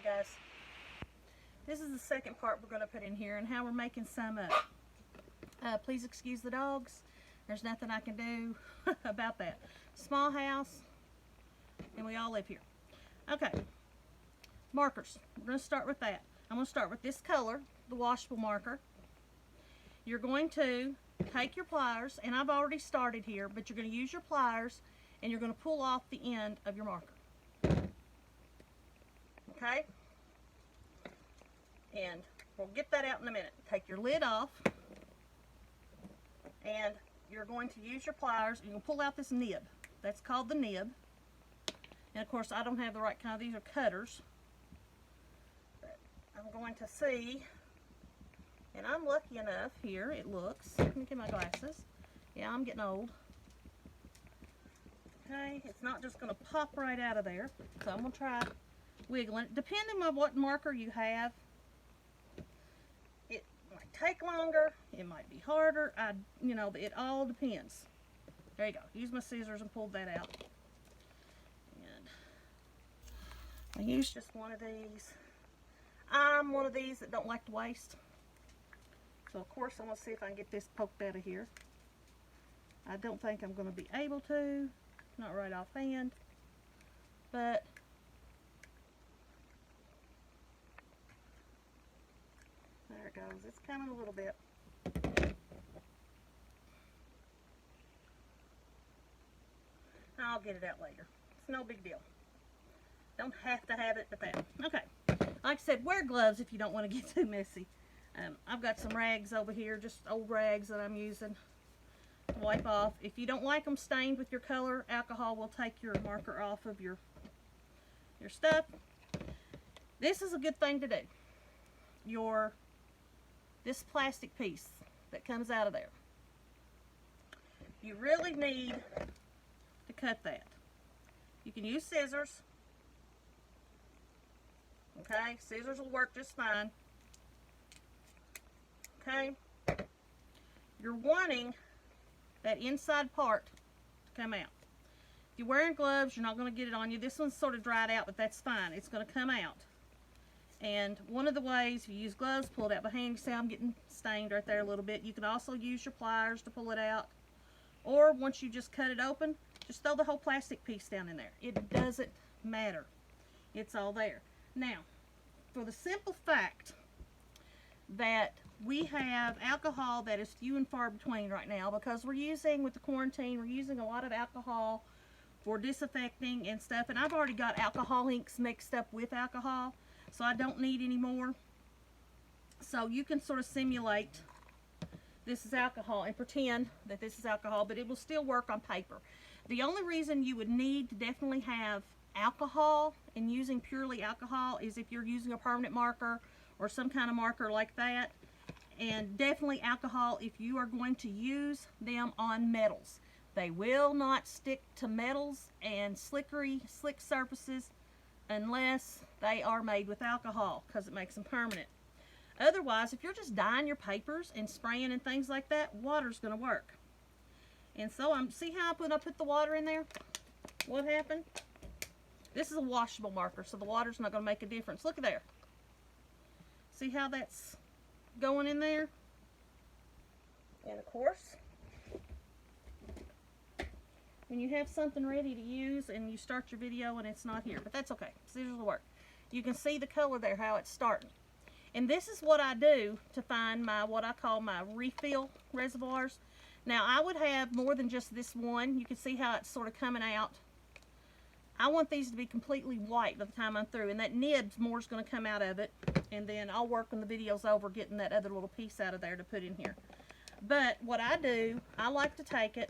guys, this is the second part we're going to put in here and how we're making some up. Please excuse the dogs. There's nothing I can do about that. Small house, and we all live here. Okay, markers. We're going to start with that. I'm going to start with this color, the washable marker. You're going to take your pliers, and I've already started here, but you're going to use your pliers and you're going to pull off the end of your marker. Okay? And we'll get that out in a minute. Take your lid off, and you're going to use your pliers and you'll pull out this nib. That's called the nib. And of course, I don't have the right kind. These are cutters. But I'm going to see, and I'm lucky enough here, it looks. Let me get my glasses. Yeah, I'm getting old. Okay, it's not just going to pop right out of there. So I'm going to try wiggling it. Depending on what marker you have, it might take longer, it might be harder. You know, it all depends. There you go. Use my scissors and pull that out. And I use just one of these. I'm one of these that don't like to waste. So of course I'm going to see if I can get this poked out of here. I don't think I'm going to be able to. Not right offhand. But there it goes. It's coming a little bit. I'll get it out later. It's no big deal. Don't have to have it, but that. Okay. Like I said, wear gloves if you don't want to get too messy. I've got some rags over here, just old rags that I'm using to wipe off. If you don't like them stained with your color, alcohol will take your marker off of your stuff. This is a good thing to do. This plastic piece that comes out of there, you really need to cut that. You can use scissors. Okay, scissors will work just fine. Okay, you're wanting that inside part to come out. If you're wearing gloves, you're not going to get it on you. This one's sort of dried out, but that's fine. It's going to come out. And one of the ways, if you use gloves, pull it out by hand. You see I'm getting stained right there a little bit. You can also use your pliers to pull it out. Or once you just cut it open, just throw the whole plastic piece down in there. It doesn't matter. It's all there. Now, for the simple fact that we have alcohol that is few and far between right now, because we're using, with the quarantine, we're using a lot of alcohol for disinfecting and stuff. And I've already got alcohol inks mixed up with alcohol, so I don't need any more. So you can sort of simulate this is alcohol and pretend that this is alcohol, but it will still work on paper. The only reason you would need to definitely have alcohol and using purely alcohol is if you're using a permanent marker or some kind of marker like that. And definitely alcohol if you are going to use them on metals. They will not stick to metals and slick surfaces unless they are made with alcohol, because it makes them permanent. Otherwise, if you're just dyeing your papers and spraying and things like that, water's going to work. And so see how I put the water in there? What happened? This is a washable marker, so the water's not going to make a difference. Look at there. See how that's going in there? And of course, when you have something ready to use and you start your video and it's not here, but that's okay. Scissors will work. You can see the color there, how it's starting. And this is what I do to find what I call my refill reservoirs. Now, I would have more than just this one. You can see how it's sort of coming out. I want these to be completely white by the time I'm through, and that nib's more is going to come out of it, and then I'll work on the videos over getting that other little piece out of there to put in here. But what I do, I like to take it,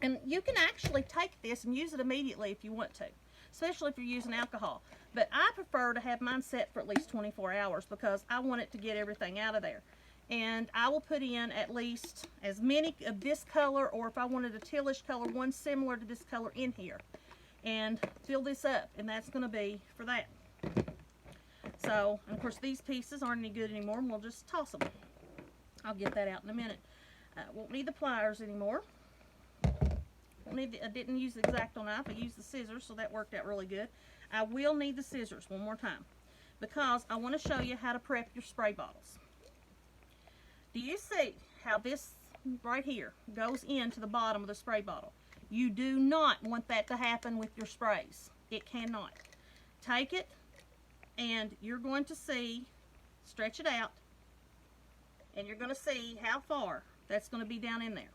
and you can actually take this and use it immediately if you want to, especially if you're using alcohol. But I prefer to have mine set for at least 24 hours because I want it to get everything out of there. And I will put in at least as many of this color, or if I wanted a tealish color, one similar to this color in here. And fill this up, and that's going to be for that. So, and of course these pieces aren't any good anymore, and we'll just toss them. I'll get that out in a minute. Won't need the pliers anymore. I didn't use the X-Acto knife, I used the scissors, so that worked out really good. I will need the scissors one more time. because I want to show you how to prep your spray bottles. Do you see how this right here goes into the bottom of the spray bottle? You do not want that to happen with your sprays. It cannot. Take it and you're going to see, stretch it out, and you're going to see how far that's going to be down in there.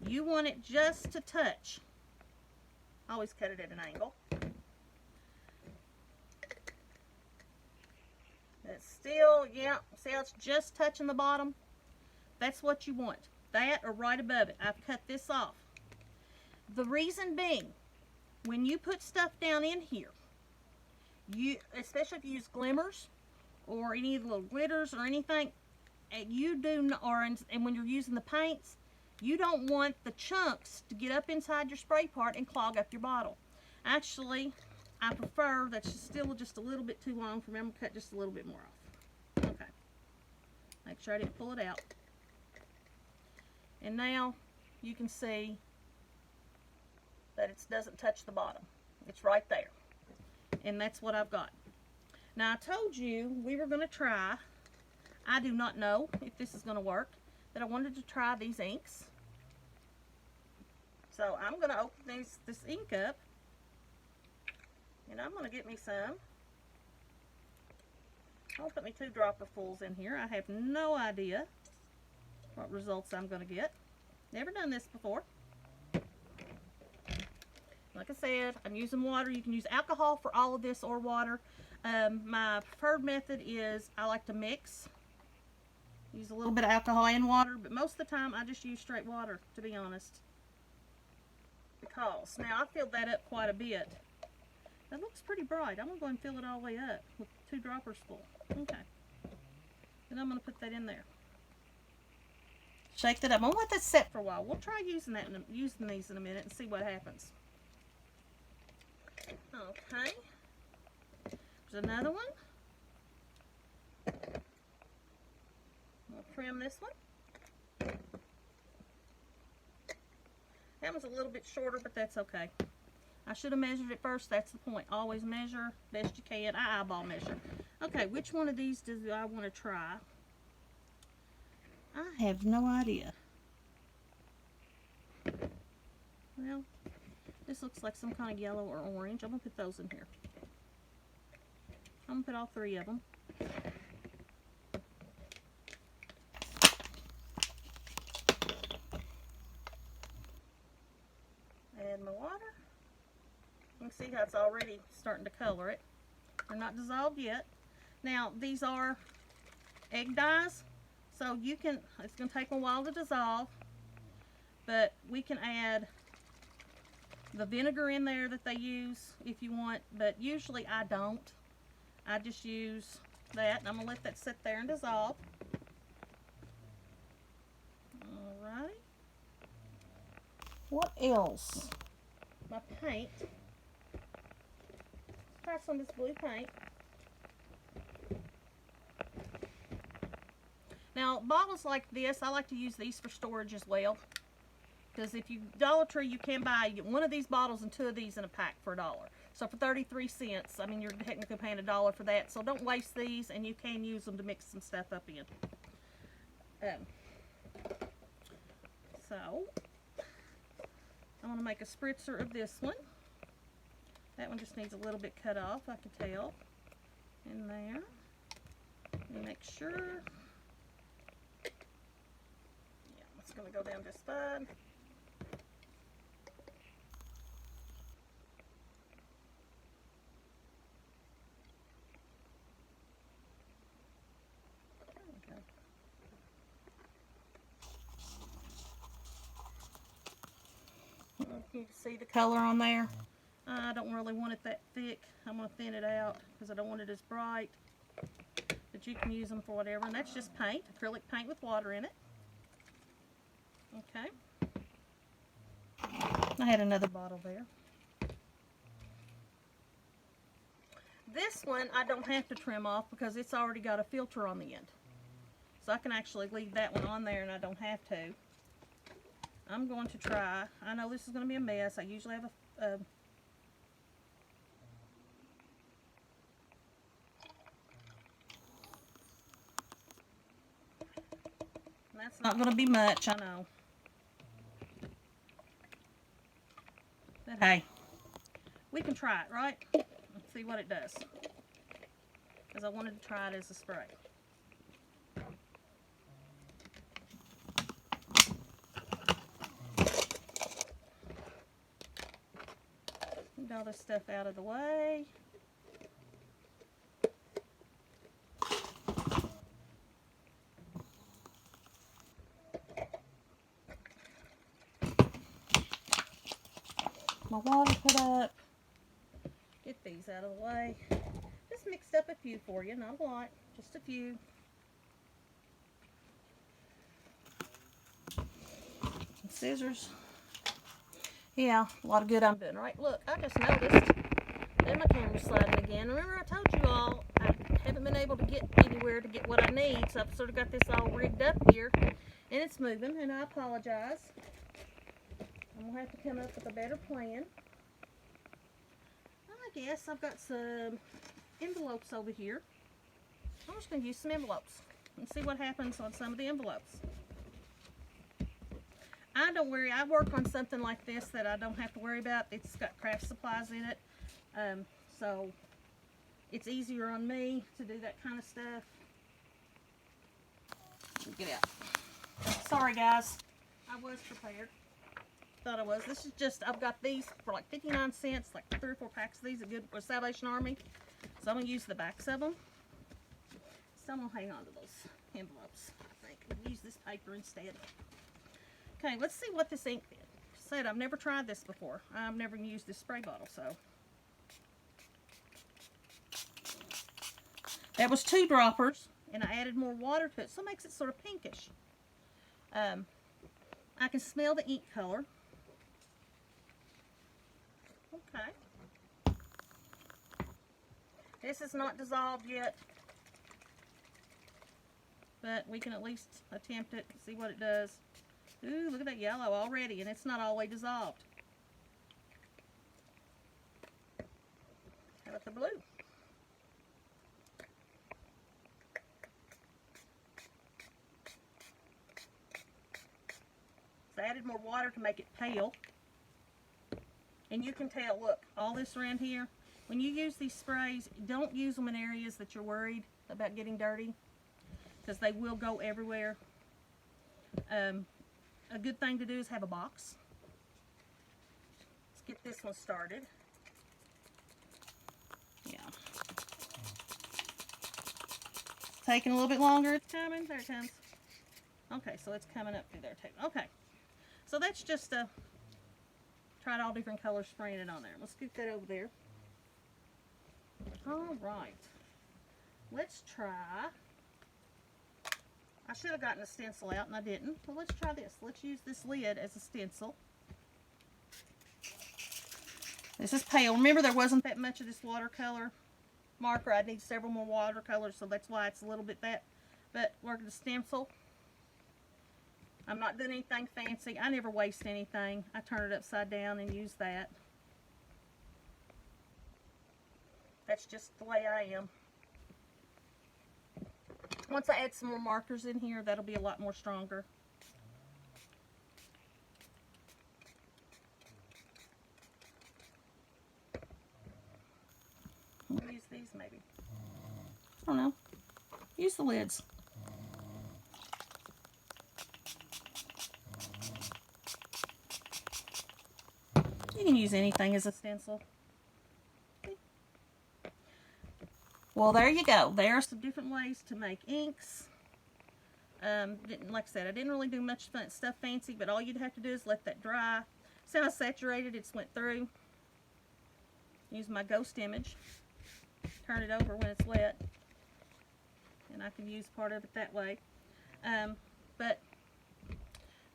You want it just to touch. Always cut it at an angle. It's still, yeah, see how it's just touching the bottom? That's what you want. That or right above it. I've cut this off. The reason being, when you put stuff down in here, especially if you use glimmers or any of the little glitters or anything, and when you're using the paints, you don't want the chunks to get up inside your spray part and clog up your bottle. Actually, I prefer, that's still just a little bit too long for me. I'm going to cut just a little bit more off. Okay. Make sure I didn't pull it out. And now you can see that it doesn't touch the bottom. It's right there. And that's what I've got. Now I told you we were going to try, I do not know if this is going to work, that I wanted to try these inks. So I'm going to open this ink up, and I'm going to get me some. I'll put me 2 dropper fulls in here. I have no idea what results I'm going to get. Never done this before. Like I said, I'm using water. You can use alcohol for all of this or water. My preferred method is I like to mix. Use a little bit of alcohol and water, but most of the time I just use straight water, to be honest. Because, now I filled that up quite a bit. That looks pretty bright. I'm going to go and fill it all the way up with 2 droppers full. Okay. And I'm going to put that in there. Shake that up. I'm going to let that set for a while. We'll try using these in a minute and see what happens. Okay. There's another one. I'll trim this one. That one's a little bit shorter, but that's okay. I should have measured it first. That's the point. Always measure best you can. I eyeball measure. Okay, which one of these do I want to try? I have no idea. Well, this looks like some kind of yellow or orange. I'm going to put those in here. I'm going to put all 3 of them. Add my water. You can see how it's already starting to color it. They're not dissolved yet. Now, these are egg dyes, so you can, it's going to take a while to dissolve, but we can add the vinegar in there that they use if you want, but usually I don't. I just use that, and I'm going to let that sit there and dissolve. Alright. What else? My paint. Try some of this blue paint. Now, bottles like this, I like to use these for storage as well. Because if you Dollar Tree, you can buy one of these bottles and 2 of these in a pack for $1. So for 33 cents, I mean, you're technically paying $1 for that. So don't waste these, and you can use them to mix some stuff up in. So I want to make a spritzer of this one. That one just needs a little bit cut off, I can tell. In there. And make sure. Yeah, it's going to go down just fine. You can see the color on there. I don't really want it that thick. I'm going to thin it out because I don't want it as bright. But you can use them for whatever. And that's just paint, acrylic paint with water in it. Okay. I had another bottle there. This one I don't have to trim off because it's already got a filter on the end. So I can actually leave that one on there and I don't have to. I'm going to try, I know this is going to be a mess. I usually have That's not going to be much, I know. But hey, we can try it, right? Let's see what it does. Because I wanted to try it as a spray. Get all this stuff out of the way. My water put up. Get these out of the way. Just mixed up a few for you, not a lot, just a few. And scissors. Yeah, a lot of good I'm doing. Right, look, I just noticed that my camera's sliding again. Remember I told you all I haven't been able to get anywhere to get what I need, so I've sort of got this all rigged up here, and it's moving, and I apologize. I'm going to have to come up with a better plan. I guess I've got some envelopes over here. I'm just going to use some envelopes and see what happens on some of the envelopes. I don't worry. I work on something like this that I don't have to worry about. It's got craft supplies in it. So it's easier on me to do that kind of stuff. Get out. Sorry guys. I was prepared. Thought I was. This is just, I've got these for like 59 cents, like 3 or 4 packs of these at Good with Salvation Army. So I'm going to use the backs of them. So I'm going to hang on to those envelopes. I think I'll use this paper instead. Okay, let's see what this ink did. Said I've never tried this before. I've never used this spray bottle, so. That was 2 droppers, and I added more water to it, so it makes it sort of pinkish. I can smell the ink color. Okay. This is not dissolved yet, but we can at least attempt it and see what it does. Ooh, look at that yellow already, and it's not all the way dissolved. How about the blue? So I added more water to make it pale. And you can tell, look, all this around here, when you use these sprays, don't use them in areas that you're worried about getting dirty, because they will go everywhere. A good thing to do is have a box. Let's get this one started. Yeah. It's taking a little bit longer. It's coming. There it comes. Okay, so it's coming up through there too. Okay. So that's just tried all different colors, spraying it on there. Let's scoot that over there. All right. Let's try. I should have gotten a stencil out and I didn't. Well, let's try this. Let's use this lid as a stencil. This is pale. Remember, there wasn't that much of this watercolor marker. I need several more watercolors, so that's why it's a little bit that. But we're going to stencil. I'm not doing anything fancy. I never waste anything. I turn it upside down and use that. That's just the way I am. Once I add some more markers in here, that'll be a lot more stronger. I'll use these maybe. I don't know. Use the lids. You can use anything as a stencil. Well, there you go. There are some different ways to make inks. Like I said, I didn't really do much stuff fancy, but all you'd have to do is let that dry. See how saturated it's went through? Use my ghost image. Turn it over when it's wet. And I can use part of it that way. But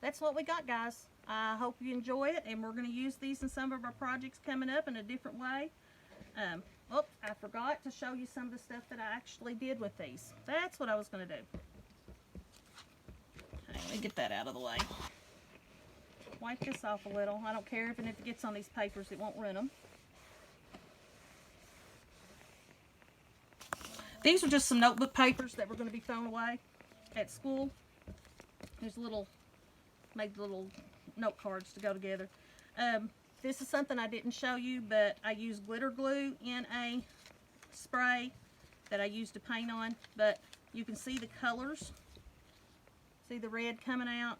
that's what we got, guys. I hope you enjoy it, and we're going to use these in some of our projects coming up in a different way. Oh, I forgot to show you some of the stuff that I actually did with these. That's what I was going to do. Okay, let me get that out of the way. Wipe this off a little. I don't care if it gets on these papers, it won't ruin them. These are just some notebook papers that were going to be thrown away at school. There's made little note cards to go together. This is something I didn't show you, but I use glitter glue in a spray that I used to paint on, but you can see the colors. See the red coming out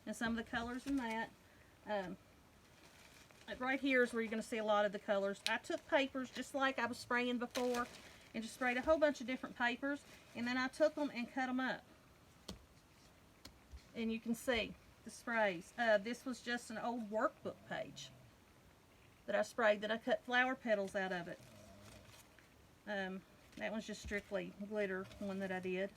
and some of the colors in that. Right here is where you're going to see a lot of the colors. I took papers just like I was spraying before and just sprayed a whole bunch of different papers, and then I took them and cut them up. And you can see the sprays. This was just an old workbook page that I sprayed, that I cut flower petals out of it. That one's just strictly glitter, one that I did.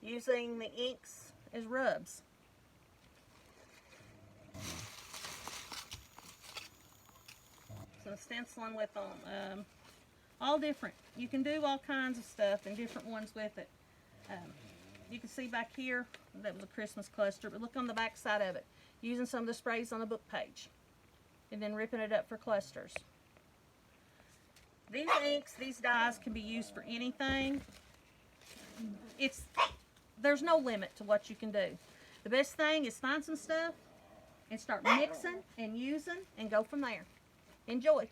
Using the inks as rubs. So stenciling with them. All different. You can do all kinds of stuff and different ones with it. You can see back here, that was a Christmas cluster, but look on the back side of it. Using some of the sprays on the book page. And then ripping it up for clusters. These inks, these dyes can be used for anything. There's no limit to what you can do. The best thing is find some stuff and start mixing and using and go from there. Enjoy.